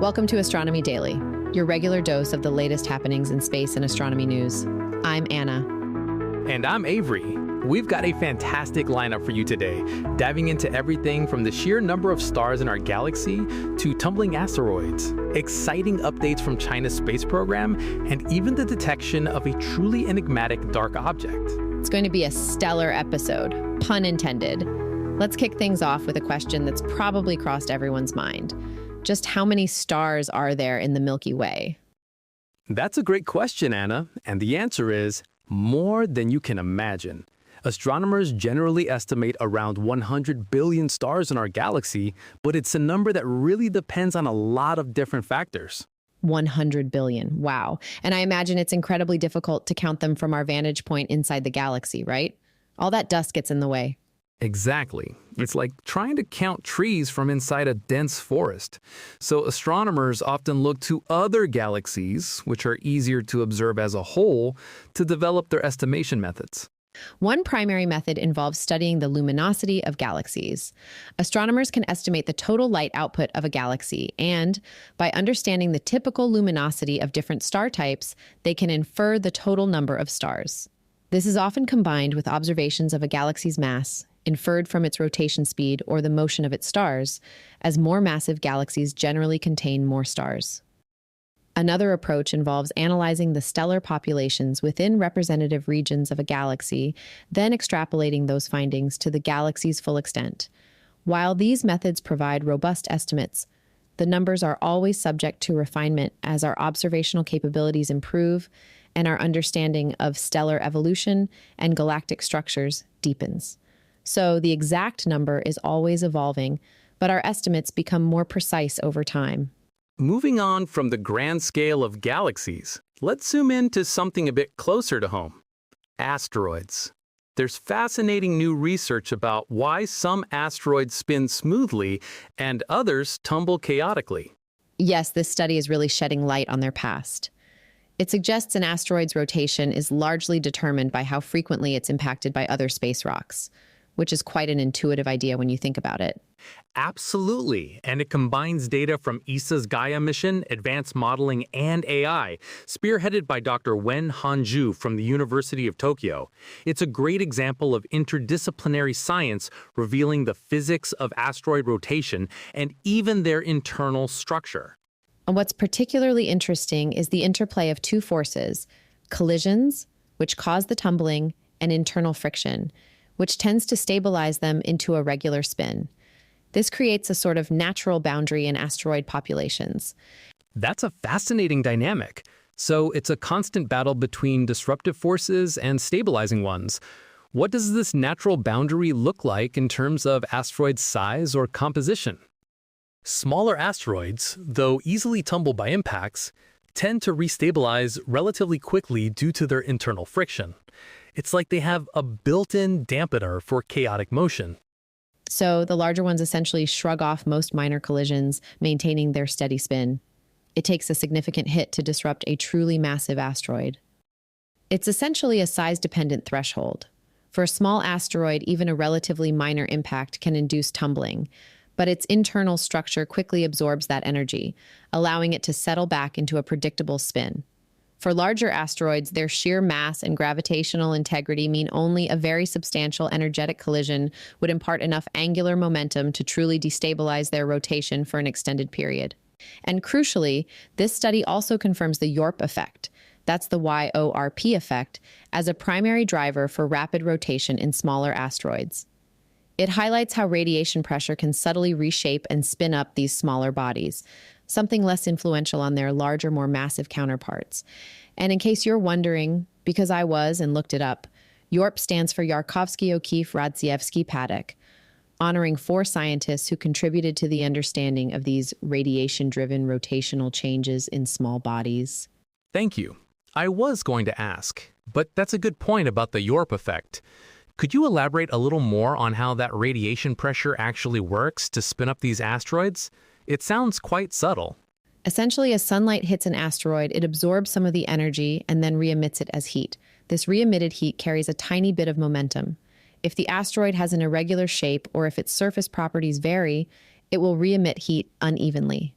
Welcome to Astronomy Daily, your regular dose of the latest happenings in space and astronomy news. I'm Anna. And I'm Avery. We've got a fantastic lineup for you today, diving into everything from the sheer number of stars in our galaxy to tumbling asteroids, exciting updates from China's space program, and even the detection of a truly enigmatic dark object. It's going to be a stellar episode, pun intended. Let's kick things off with a question that's probably crossed everyone's mind. Just how many stars are there in the Milky Way? That's a great question, Anna, and the answer is more than you can imagine. Astronomers generally estimate around 100 billion stars in our galaxy, but it's a number that really depends on a lot of different factors. 100 billion, wow. And I imagine it's incredibly difficult to count them from our vantage point inside the galaxy, right? All that dust gets in the way. Exactly. It's like trying to count trees from inside a dense forest. So astronomers often look to other galaxies, which are easier to observe as a whole, to develop their estimation methods. One primary method involves studying the luminosity of galaxies. Astronomers can estimate the total light output of a galaxy, and by understanding the typical luminosity of different star types, they can infer the total number of stars. This is often combined with observations of a galaxy's mass, inferred from its rotation speed or the motion of its stars, as more massive galaxies generally contain more stars. Another approach involves analyzing the stellar populations within representative regions of a galaxy, then extrapolating those findings to the galaxy's full extent. While these methods provide robust estimates, the numbers are always subject to refinement as our observational capabilities improve and our understanding of stellar evolution and galactic structures deepens. So the exact number is always evolving, but our estimates become more precise over time. Moving on from the grand scale of galaxies, let's zoom in to something a bit closer to home: asteroids. There's fascinating new research about why some asteroids spin smoothly and others tumble chaotically. Yes, this study is really shedding light on their past. It suggests an asteroid's rotation is largely determined by how frequently it's impacted by other space rocks, which is quite an intuitive idea when you think about it. Absolutely, and it combines data from ESA's Gaia mission, advanced modeling, and AI, spearheaded by Dr. Wen Hanju from the University of Tokyo. It's a great example of interdisciplinary science revealing the physics of asteroid rotation and even their internal structure. And what's particularly interesting is the interplay of two forces: collisions, which cause the tumbling, and internal friction, which tends to stabilize them into a regular spin. This creates a sort of natural boundary in asteroid populations. That's a fascinating dynamic. So it's a constant battle between disruptive forces and stabilizing ones. What does this natural boundary look like in terms of asteroid size or composition? Smaller asteroids, though easily tumbled by impacts, tend to restabilize relatively quickly due to their internal friction. It's like they have a built-in dampener for chaotic motion. So the larger ones essentially shrug off most minor collisions, maintaining their steady spin. It takes a significant hit to disrupt a truly massive asteroid. It's essentially a size-dependent threshold. For a small asteroid, even a relatively minor impact can induce tumbling, but its internal structure quickly absorbs that energy, allowing it to settle back into a predictable spin. For larger asteroids, their sheer mass and gravitational integrity mean only a very substantial energetic collision would impart enough angular momentum to truly destabilize their rotation for an extended period. And crucially, this study also confirms the YORP effect, that's the YORP effect, as a primary driver for rapid rotation in smaller asteroids. It highlights how radiation pressure can subtly reshape and spin up these smaller bodies, something less influential on their larger, more massive counterparts. And in case you're wondering, because I was and looked it up, YORP stands for Yarkovsky O'Keefe Radzievsky Paddock, honoring 4 scientists who contributed to the understanding of these radiation-driven rotational changes in small bodies. Thank you. I was going to ask, but that's a good point about the YORP effect. Could you elaborate a little more on how that radiation pressure actually works to spin up these asteroids? It sounds quite subtle. Essentially, as sunlight hits an asteroid, it absorbs some of the energy and then re-emits it as heat. This re-emitted heat carries a tiny bit of momentum. If the asteroid has an irregular shape or if its surface properties vary, it will re-emit heat unevenly.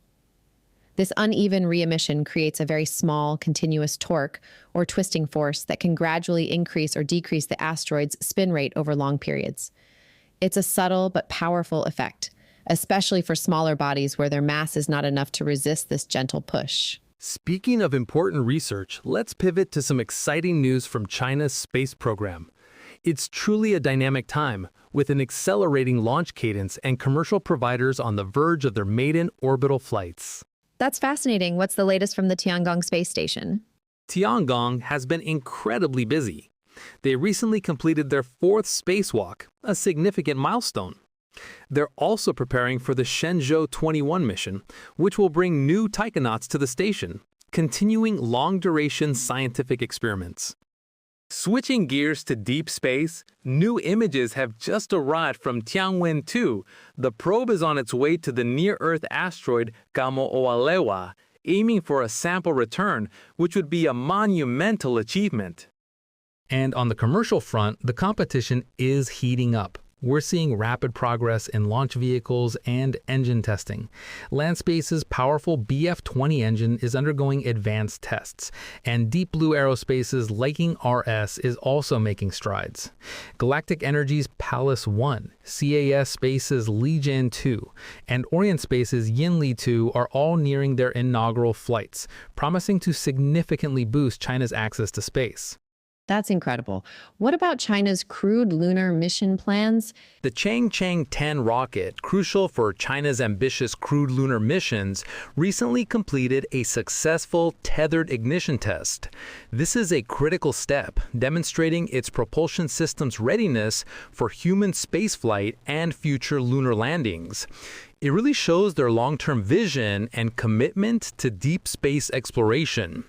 This uneven re-emission creates a very small, continuous torque or twisting force that can gradually increase or decrease the asteroid's spin rate over long periods. It's a subtle but powerful effect, especially for smaller bodies where their mass is not enough to resist this gentle push. Speaking of important research, let's pivot to some exciting news from China's space program. It's truly a dynamic time, with an accelerating launch cadence and commercial providers on the verge of their maiden orbital flights. That's fascinating. What's the latest from the Tiangong space station? Tiangong has been incredibly busy. They recently completed their 4th spacewalk, a significant milestone. They're also preparing for the Shenzhou 21 mission, which will bring new taikonauts to the station, continuing long-duration scientific experiments. Switching gears to deep space, new images have just arrived from Tianwen-2. The probe is on its way to the near-Earth asteroid Gamo'olalewa, aiming for a sample return, which would be a monumental achievement. And on the commercial front, the competition is heating up. We're seeing rapid progress in launch vehicles and engine testing. Landspace's powerful BF-20 engine is undergoing advanced tests, and Deep Blue Aerospace's Liking RS is also making strides. Galactic Energy's Pallas 1, CAS Space's Lijian 2, and Orient Space's Yinli 2 are all nearing their inaugural flights, promising to significantly boost China's access to space. That's incredible. What about China's crewed lunar mission plans? The Changcheng 10 rocket, crucial for China's ambitious crewed lunar missions, recently completed a successful tethered ignition test. This is a critical step, demonstrating its propulsion system's readiness for human spaceflight and future lunar landings. It really shows their long-term vision and commitment to deep space exploration.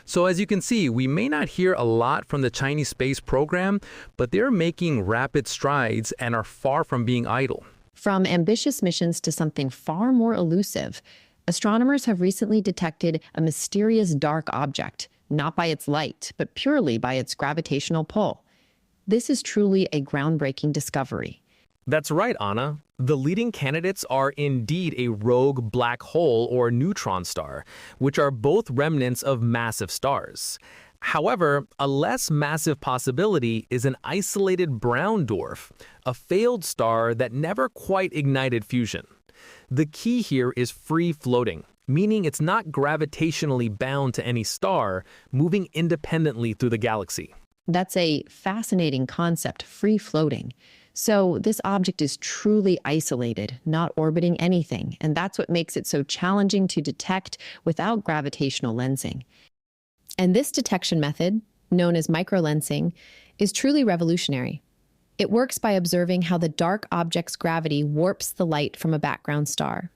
So as you can see, we may not hear a lot from the Chinese space program, but they're making rapid strides and are far from being idle. From ambitious missions to something far more elusive, astronomers have recently detected a mysterious dark object, not by its light, but purely by its gravitational pull. This is truly a groundbreaking discovery. That's right, Anna. The leading candidates are indeed a rogue black hole or neutron star, which are both remnants of massive stars. However, a less massive possibility is an isolated brown dwarf, a failed star that never quite ignited fusion. The key here is free floating, meaning it's not gravitationally bound to any star, moving independently through the galaxy. That's a fascinating concept, free floating. So this object is truly isolated, not orbiting anything, and that's what makes it so challenging to detect without gravitational lensing. And this detection method, known as microlensing, is truly revolutionary. It works by observing how the dark object's gravity warps the light from a background star.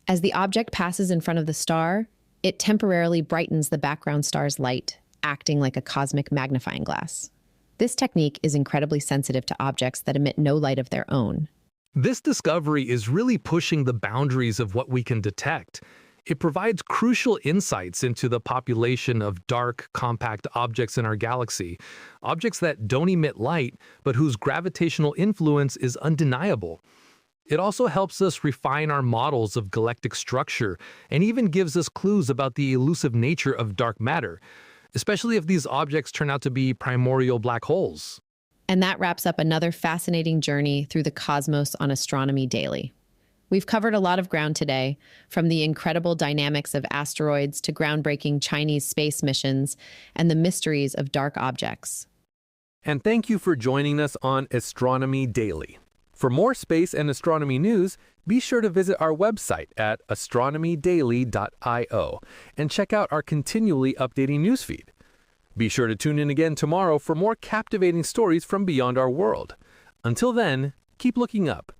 As the object passes in front of the star, it temporarily brightens the background star's light, acting like a cosmic magnifying glass. This technique is incredibly sensitive to objects that emit no light of their own. This discovery is really pushing the boundaries of what we can detect. It provides crucial insights into the population of dark, compact objects in our galaxy, objects that don't emit light, but whose gravitational influence is undeniable. It also helps us refine our models of galactic structure and even gives us clues about the elusive nature of dark matter, especially if these objects turn out to be primordial black holes. And that wraps up another fascinating journey through the cosmos on Astronomy Daily. We've covered a lot of ground today, from the incredible dynamics of asteroids to groundbreaking Chinese space missions and the mysteries of dark objects. And thank you for joining us on Astronomy Daily. For more space and astronomy news, be sure to visit our website at astronomydaily.io and check out our continually updating newsfeed. Be sure to tune in again tomorrow for more captivating stories from beyond our world. Until then, keep looking up.